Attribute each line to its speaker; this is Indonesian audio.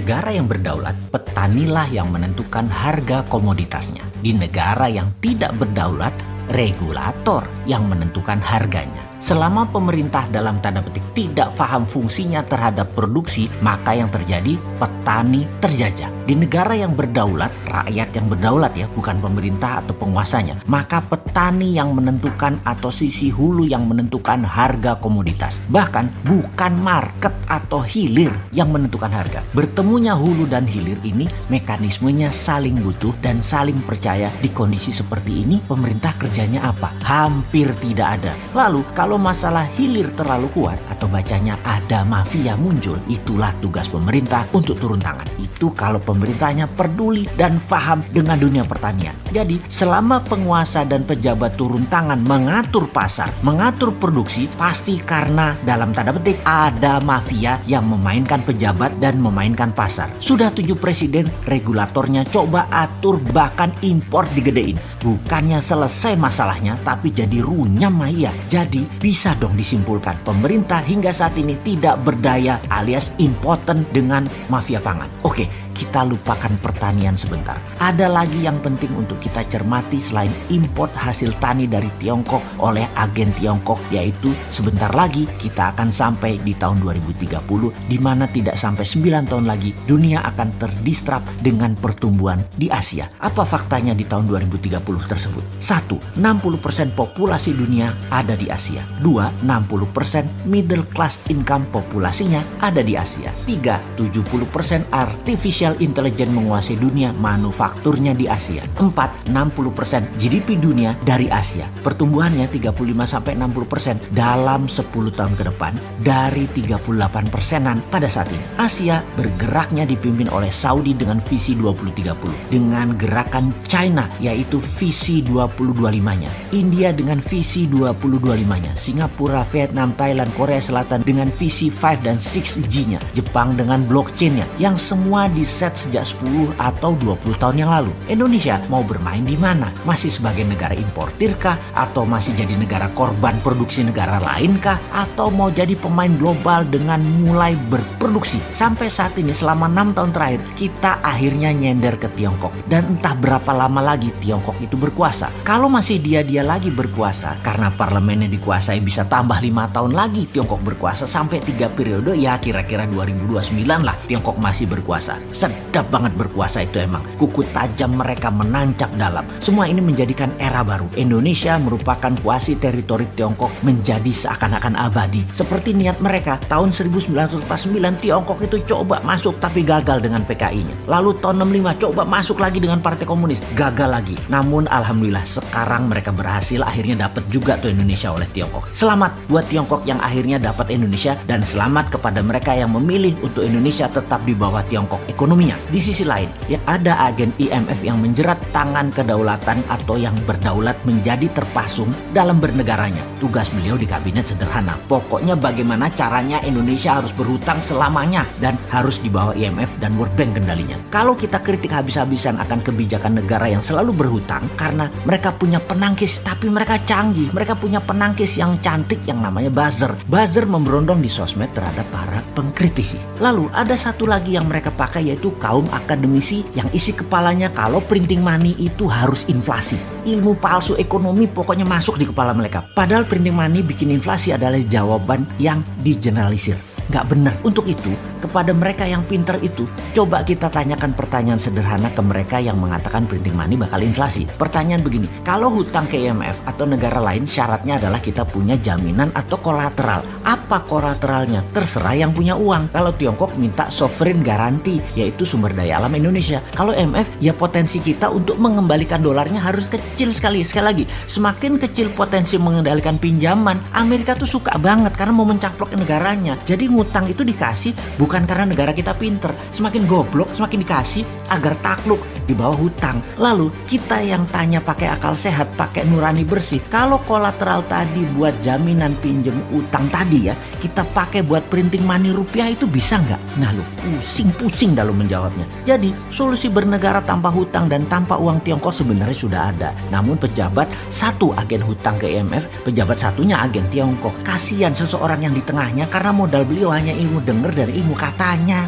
Speaker 1: negara yang berdaulat, petanilah yang menentukan harga komoditasnya. Di negara yang tidak berdaulat, regulator yang menentukan harganya. Selama pemerintah dalam tanda petik tidak paham fungsinya terhadap produksi, maka yang terjadi petani terjajah. Di negara yang berdaulat, rakyat yang berdaulat ya, bukan pemerintah atau penguasanya, maka petani yang menentukan atau sisi hulu yang menentukan harga komoditas. Bahkan bukan market atau hilir yang menentukan harga. Bertemunya hulu dan hilir ini mekanismenya saling butuh dan saling percaya. Di kondisi seperti ini pemerintah kerjanya apa? Hampir tidak ada. Lalu kalau masalah hilir terlalu kuat atau bacanya ada mafia muncul, itulah tugas pemerintah untuk turun tangan. Itu kalau pemerintahnya peduli dan paham dengan dunia pertanian. Jadi selama penguasa dan pejabat turun tangan mengatur pasar, mengatur produksi, pasti karena dalam tanda petik ada mafia yang memainkan pejabat dan memainkan pasar. Sudah 7 presiden, regulatornya coba atur, bahkan impor digedein. Bukannya selesai masalahnya, tapi jadi runyam maya. Jadi bisa dong disimpulkan pemerintah hingga saat ini tidak berdaya alias impoten dengan mafia pangan. Oke, kita lupakan pertanian sebentar. Ada lagi yang penting untuk kita cermati selain import hasil tani dari Tiongkok oleh agen Tiongkok, yaitu sebentar lagi kita akan sampai di tahun 2030 di mana tidak sampai 9 tahun lagi dunia akan terdistrap dengan pertumbuhan di Asia. Apa faktanya di tahun 2030 tersebut? 1. 60% populasi dunia ada di Asia. 2. 60% middle class income populasinya ada di Asia. 3. 70% artificial intelligence menguasai dunia, manufakturnya di Asia. 4. 60% GDP dunia dari Asia. Pertumbuhannya 35-60% dalam 10 tahun ke depan dari 38%-an pada saat ini. Asia bergeraknya dipimpin oleh Saudi dengan visi 2030, dengan gerakan China yaitu visi 2025-nya, India dengan visi 2025-nya, Singapura, Vietnam, Thailand, Korea Selatan dengan visi 5 dan 6G-nya, Jepang dengan blockchain-nya, yang semua diset sejak 10 atau 20 tahun yang lalu. Indonesia mau bermain di mana? Masih sebagai negara importir kah? Atau masih jadi negara korban produksi negara lain kah? Atau mau jadi pemain global dengan mulai berproduksi? Sampai saat ini selama 6 tahun terakhir kita akhirnya nyender ke Tiongkok. Dan entah berapa lama lagi Tiongkok itu berkuasa. Kalau masih dia lagi berkuasa, karena parlemennya dikuasai bisa tambah 5 tahun lagi Tiongkok berkuasa sampai 3 periode, ya kira-kira 2029 lah Tiongkok masih berkuasa. Sedap banget berkuasa itu emang. Kuku tajam mereka menancap dalam. Semua ini menjadikan era baru. Indonesia merupakan kuasi teritori Tiongkok menjadi seakan-akan abadi. Seperti niat mereka tahun 1949 Tiongkok itu coba masuk tapi gagal dengan PKI-nya. Lalu tahun 65 coba masuk lagi dengan Partai Komunis, gagal lagi. Namun alhamdulillah sekarang mereka berhasil akhirnya dapat juga tuh Indonesia oleh Tiongkok. Selamat buat Tiongkok yang akhirnya dapat Indonesia, dan selamat kepada mereka yang memilih untuk Indonesia tetap di bawah Tiongkok ekonominya. Di sisi lain, ya ada agen IMF yang menjerat tangan kedaulatan atau yang berdaulat menjadi terpasung dalam bernegaranya. Tugas beliau di kabinet sederhana. Pokoknya bagaimana caranya Indonesia harus berhutang selamanya dan harus di bawah IMF dan World Bank kendalinya. Kalau kita kritik habis-habisan akan kebijakan negara yang selalu berhutang karena mereka punya penangkis, tapi mereka canggih. Mereka punya penangkis yang cantik yang namanya buzzer. Buzzer memberondong di sosmed terhadap para pengkritisi. Lalu ada satu lagi yang mereka pakai, yaitu kaum akademisi yang isi kepalanya kalau printing money itu harus inflasi. Ilmu palsu ekonomi pokoknya masuk di kepala mereka. Padahal printing money bikin inflasi adalah jawaban yang digeneralisir. Nggak benar. Untuk itu, kepada mereka yang pinter itu, coba kita tanyakan pertanyaan sederhana ke mereka yang mengatakan printing money bakal inflasi. Pertanyaan begini, kalau hutang ke IMF atau negara lain syaratnya adalah kita punya jaminan atau kolateral. Apa kolateralnya? Terserah yang punya uang. Kalau Tiongkok minta sovereign garanti, yaitu sumber daya alam Indonesia. Kalau IMF, ya potensi kita untuk mengembalikan dolarnya harus kecil sekali. Sekali lagi, semakin kecil potensi mengendalikan pinjaman, Amerika tuh suka banget karena mau mencaplok negaranya. Jadi ngutang itu dikasih bukan karena negara kita pinter. Semakin goblok, semakin dikasih agar takluk di bawah hutang. Lalu kita yang tanya pakai akal sehat, pakai nurani bersih. Kalau kolateral tadi buat jaminan pinjem utang tadi ya, kita pakai buat printing money rupiah, itu bisa nggak? Nah lu pusing-pusing dalam menjawabnya. Jadi solusi bernegara tanpa hutang dan tanpa uang Tiongkok sebenarnya sudah ada. Namun pejabat satu agen hutang ke IMF, pejabat satunya agen Tiongkok. Kasihan seseorang yang di tengahnya karena modal beliau hanya ilmu denger dari ilmu katanya.